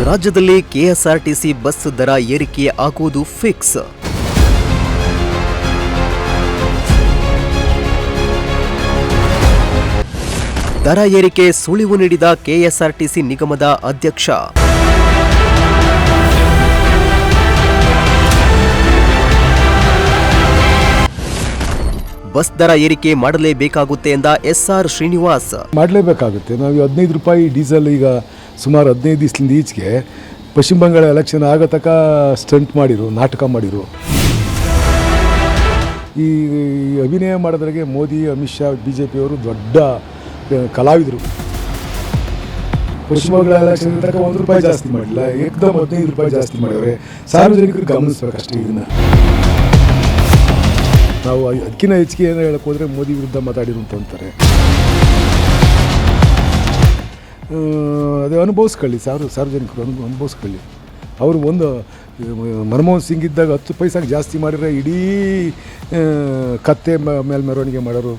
ರಾಜ್ಯದಲ್ಲಿ KSRTC bus ದರ ಏರಿಕೆ ಆಗುವುದು ಫಿಕ್ಸ್. ದರ ಏರಿಕೆ ಸುಳಿವು ನೀಡಿದ ಕೆಎಸ್ಆರ್ಟಿಸಿ ನಿಗಮದ ಅಧ್ಯಕ್ಷ. ಬಸ್ ದರ ಏರಿಕೆ ಮಾಡಲೇಬೇಕಾಗುತ್ತೆ ಎಂದ ಎಸ್ಆರ್ ಶ್ರೀನಿವಾಸ್. ಮಾಡಲೇಬೇಕಾಗುತ್ತೆ. ನಾವು 15 ರೂಪಾಯಿ ಡೀಸೆಲ್ ಈಗ ಸುಮಾರು 15 ದಿವಸದಿಂದ ಈಚೆಗೆ ಪಶ್ಚಿಮ ಬಂಗಾಳ ಎಲೆಕ್ಷನ್ ಆಗೋ ತನಕ ಸ್ಟಂಟ್ ಮಾಡಿರು, ನಾಟಕ ಮಾಡಿರು. ಈ ಅಭಿನಯ ಮಾಡೋದ್ರಾಗೆ ಮೋದಿ, ಅಮಿತ್ ಶಾ, BJP ಅವರು ದೊಡ್ಡ ಕಲಾವಿದರು. ಪಶ್ಚಿಮ ಬಂಗಾಳ ಎಲೆಕ್ಷನ್ ತನಕ 1 ರೂಪಾಯಿ ಜಾಸ್ತಿ ಮಾಡಿಲ್ಲ, ಏಕದಮ್ 15 ರೂಪಾಯಿ ಜಾಸ್ತಿ ಮಾಡಿದ್ರೆ ಸಾರ್ವಜನಿಕರು ಗಮನಿಸ್ಬೇಕಷ್ಟೇ. ಇದನ್ನು ನಾವು ಅದಕ್ಕಿಂತ ಹೆಚ್ಚಿಗೆ ಏನೋ ಹೇಳಕ್ಕೆ ಹೋದರೆ ಮೋದಿ ವಿರುದ್ಧ ಮಾತಾಡಿರು ಅಂತ ಅಂತಾರೆ. ಅದೇ ಅನುಭವಿಸ್ಕೊಳ್ಳಿ, ಸಾರ್ವಜನಿಕರು ಅನುಭವಿಸ್ಕೊಳ್ಳಿ. ಅವರು ಒಂದು ಮನಮೋಹನ್ ಸಿಂಗ್ ಇದ್ದಾಗ 10 ಪೈಸೆಗೆ ಜಾಸ್ತಿ ಮಾಡಿದ್ರೆ ಇಡೀ ಕತ್ತೆ ಮೇಲೆ ಮೆರವಣಿಗೆ ಮಾಡೋರು,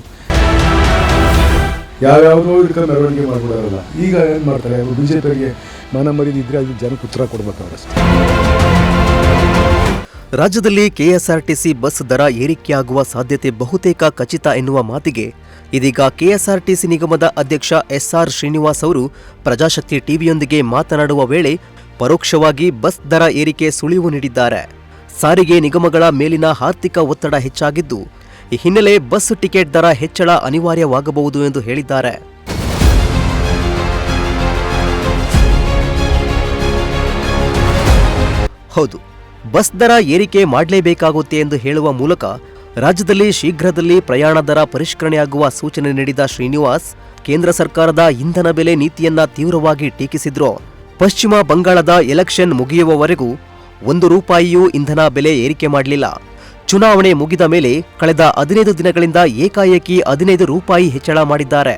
ಯಾವ್ಯಾವುದೋ ಹಿಡ್ಕೊಂಡು ಮೆರವಣಿಗೆ ಮಾಡಿಬಿಡೋರಲ್ಲ. ಈಗ ಏನು ಮಾಡ್ತಾರೆ, ಅವರು BJPಗೆ ಮಾನ ಮರ್ಯಾದೆ ಇದ್ದರೆ ಅದು ಜನಕ್ಕೆ ಉತ್ತರ ಕೊಡ್ಬೇಕು ಅವರಷ್ಟೇ. ರಾಜ್ಯದಲ್ಲಿ ಕೆಎಸ್ಆರ್ಟಿಸಿ ಬಸ್ ದರ ಏರಿಕೆಯಾಗುವ ಸಾಧ್ಯತೆ ಬಹುತೇಕ ಖಚಿತ ಎನ್ನುವ ಮಾತಿಗೆ ಇದೀಗ ಕೆಎಸ್ಆರ್ಟಿಸಿ ನಿಗಮದ ಅಧ್ಯಕ್ಷ ಎಸ್ಆರ್ ಶ್ರೀನಿವಾಸ್ ಅವರು ಪ್ರಜಾಶಕ್ತಿ ಟಿವಿಯೊಂದಿಗೆ ಮಾತನಾಡುವ ವೇಳೆ ಪರೋಕ್ಷವಾಗಿ ಬಸ್ ದರ ಏರಿಕೆ ಸುಳಿವು ನೀಡಿದ್ದಾರೆ. ಸಾರಿಗೆ ನಿಗಮಗಳ ಮೇಲಿನ ಆರ್ಥಿಕ ಒತ್ತಡ ಹೆಚ್ಚಾಗಿದ್ದು, ಈ ಹಿನ್ನೆಲೆ ಬಸ್ ಟಿಕೆಟ್ ದರ ಹೆಚ್ಚಳ ಅನಿವಾರ್ಯವಾಗಬಹುದು ಎಂದು ಹೇಳಿದ್ದಾರೆ. ಹೌದು, ಬಸ್ ದರ ಏರಿಕೆ ಮಾಡಲೇಬೇಕಾಗುತ್ತೆ ಎಂದು ಹೇಳುವ ಮೂಲಕ ರಾಜ್ಯದಲ್ಲಿ ಶೀಘ್ರದಲ್ಲಿ ಪ್ರಯಾಣ ದರ ಪರಿಷ್ಕರಣೆಯಾಗುವ ಸೂಚನೆ ನೀಡಿದ ಶ್ರೀನಿವಾಸ್ ಕೇಂದ್ರ ಸರ್ಕಾರದ ಇಂಧನ ಬೆಲೆ ನೀತಿಯನ್ನ ತೀವ್ರವಾಗಿ ಟೀಕಿಸಿದ್ರು. ಪಶ್ಚಿಮ ಬಂಗಾಳದ ಎಲೆಕ್ಷನ್ ಮುಗಿಯುವವರೆಗೂ 1 ರೂಪಾಯಿಯೂ ಇಂಧನ ಬೆಲೆ ಏರಿಕೆ ಮಾಡಲಿಲ್ಲ. ಚುನಾವಣೆ ಮುಗಿದ ಮೇಲೆ ಕಳೆದ 15 ದಿನಗಳಿಂದ ಏಕಾಏಕಿ 15 ರೂಪಾಯಿ ಹೆಚ್ಚಳ ಮಾಡಿದ್ದಾರೆ.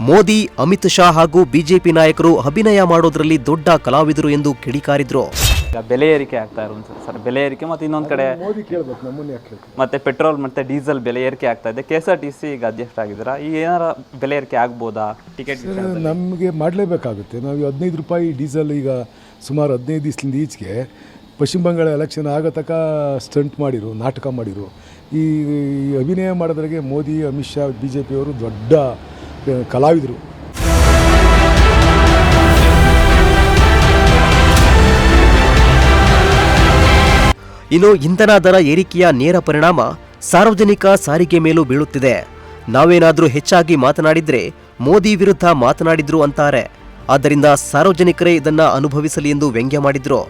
ಮೋದಿ, ಅಮಿತ್ ಶಾ ಹಾಗೂ BJP ನಾಯಕರು ಅಭಿನಯ ಮಾಡೋದ್ರಲ್ಲಿ ದೊಡ್ಡ ಕಲಾವಿದರು ಎಂದು ಕಿಡಿಕಾರಿದ್ರು. ಬೆಲೆ ಏರಿಕೆ ಆಗ್ತಾ ಇರೋದು ಸರ್, ಬೆಲೆ ಏರಿಕೆ ಮತ್ತು ಇನ್ನೊಂದು ಕಡೆ ಮತ್ತೆ ಪೆಟ್ರೋಲ್ ಮತ್ತೆ ಡೀಸೆಲ್ ಬೆಲೆ ಏರಿಕೆ ಆಗ್ತಾ ಇದೆ. KSRTC ಈಗ ಅಧ್ಯಕ್ಷ ಆಗಿದ್ದೀರಾ, ಈಗ ಏನಾರ ಬೆಲೆ ಏರಿಕೆ ಆಗ್ಬೋದಾ? ಟಿಕೆಟ್ ನಮಗೆ ಮಾಡಲೇಬೇಕಾಗುತ್ತೆ. ನಾವು 15 ರೂಪಾಯಿ ಡೀಸೆಲ್ ಈಗ ಸುಮಾರು 15 ದಿವಸದಿಂದ ಈಚೆಗೆ ಪಶ್ಚಿಮ ಬಂಗಾಳ ಎಲೆಕ್ಷನ್ ಆಗೋ ತನಕ ಸ್ಟಂಟ್ ಮಾಡಿರು, ನಾಟಕ ಮಾಡಿರು. ಈ ಅಭಿನಯ ಮಾಡೋದ್ರಾಗೆ ಮೋದಿ, ಅಮಿತ್ ಶಾ, BJP ಅವರು ದೊಡ್ಡ ಕಲಾವಿದರು. ಇನ್ನು ಇಂಧನ ದರ ಏರಿಕೆಯ ನೇರ ಪರಿಣಾಮ ಸಾರ್ವಜನಿಕ ಸಾರಿಗೆ ಮೇಲೂ ಬೀಳುತ್ತಿದೆ. ನಾವೇನಾದ್ರೂ ಹೆಚ್ಚಾಗಿ ಮಾತನಾಡಿದ್ರೆ ಮೋದಿ ವಿರುದ್ಧ ಮಾತನಾಡಿದ್ರು ಅಂತಾರೆ. ಆದ್ದರಿಂದ ಸಾರ್ವಜನಿಕರೇ ಇದನ್ನ ಅನುಭವಿಸಲಿ ಎಂದು ವ್ಯಂಗ್ಯ ಮಾಡಿದ್ರು.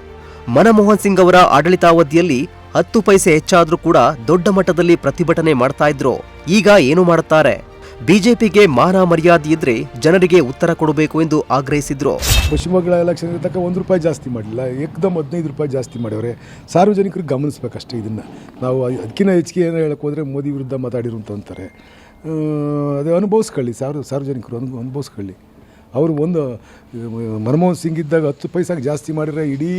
ಮನಮೋಹನ್ ಸಿಂಗ್ ಅವರ ಆಡಳಿತಾವಧಿಯಲ್ಲಿ 10 ಪೈಸೆ ಹೆಚ್ಚಾದ್ರೂ ಕೂಡ ದೊಡ್ಡ ಮಟ್ಟದಲ್ಲಿ ಪ್ರತಿಭಟನೆ ಮಾಡ್ತಾ ಇದ್ರು. ಈಗ ಏನು ಮಾಡುತ್ತಾರೆ? BJPಗೆ ಮಾನ ಮರ್ಯಾದೆ ಇದ್ರೆ ಜನರಿಗೆ ಉತ್ತರ ಕೊಡಬೇಕು ಎಂದು ಆಗ್ರಹಿಸಿದ್ರು. ಪಶ್ಚಿಮ ಬಂಗಾಳ ಎಲೆಕ್ಷನ್ ತನಕ 1 ರೂಪಾಯಿ ಜಾಸ್ತಿ ಮಾಡಿಲ್ಲ, ಏಕದಮ್ 15 ರೂಪಾಯಿ ಜಾಸ್ತಿ ಮಾಡಿದ್ರೆ ಸಾರ್ವಜನಿಕರು ಗಮನಿಸ್ಬೇಕಷ್ಟೇ. ಇದನ್ನು ನಾವು ಅದಕ್ಕಿಂತ ಹೆಚ್ಚಿಗೆ ಏನೋ ಹೇಳಕ್ಕೆ ಹೋದರೆ ಮೋದಿ ವಿರುದ್ಧ ಮಾತಾಡಿರು ಅಂತ ಅಂತಾರೆ. ಅದೇ ಅನುಭವಿಸ್ಕೊಳ್ಳಿ, ಸಾರ್ವಜನಿಕರು ಅನುಭವಿಸ್ಕೊಳ್ಳಿ. ಅವರು ಒಂದು ಮನಮೋಹನ್ ಸಿಂಗ್ ಇದ್ದಾಗ 10 ಪೈಸೆಗೆ ಜಾಸ್ತಿ ಮಾಡಿದ್ರೆ ಇಡೀ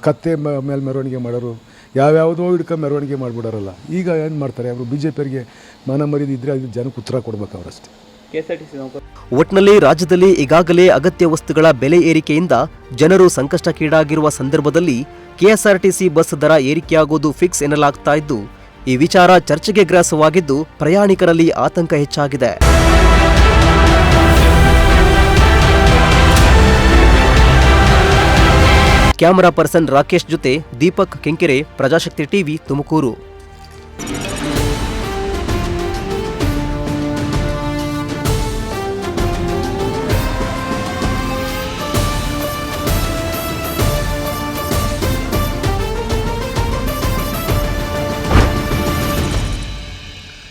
ಕತ್ತೆ ಮೇಲೆ ಮೆರವಣಿಗೆ ಮಾಡೋರು, ಯಾವ್ಯಾವುದೋ ಹಿಡ್ಕೊಂಡು ಮೆರವಣಿಗೆ ಮಾಡಿಬಿಡೋರಲ್ಲ. ಈಗ ಏನು ಮಾಡ್ತಾರೆ, ಅವರು BJPಗೆ ಮಾನ ಮರ್ಯಾದೆ ಇದ್ದರೆ ಅದು ಜನಕ್ಕೆ ಉತ್ತರ ಕೊಡ್ಬೇಕು ಅವರಷ್ಟೇ. ಒಟ್ನಲ್ಲಿ ರಾಜ್ಯದಲ್ಲಿ ಈಗಾಗಲೇ ಅಗತ್ಯ ವಸ್ತುಗಳ ಬೆಲೆ ಏರಿಕೆಯಿಂದ ಜನರು ಸಂಕಷ್ಟಕ್ಕೀಡಾಗಿರುವ ಸಂದರ್ಭದಲ್ಲಿ KSRTC ಬಸ್ ದರ ಏರಿಕೆಯಾಗುವುದು ಫಿಕ್ಸ್ ಎನ್ನಲಾಗ್ತಾ ಇದ್ದು, ಈ ವಿಚಾರ ಚರ್ಚೆಗೆ ಗ್ರಾಸವಾಗಿದ್ದು ಪ್ರಯಾಣಿಕರಲ್ಲಿ ಆತಂಕ ಹೆಚ್ಚಾಗಿದೆ. ಕ್ಯಾಮರಾ ಪರ್ಸನ್ ರಾಕೇಶ್ ಜೊತೆ ದೀಪಕ್ ಕೆಂಕೆರೆ, ಪ್ರಜಾಶಕ್ತಿ ಟಿವಿ, ತುಮಕೂರು.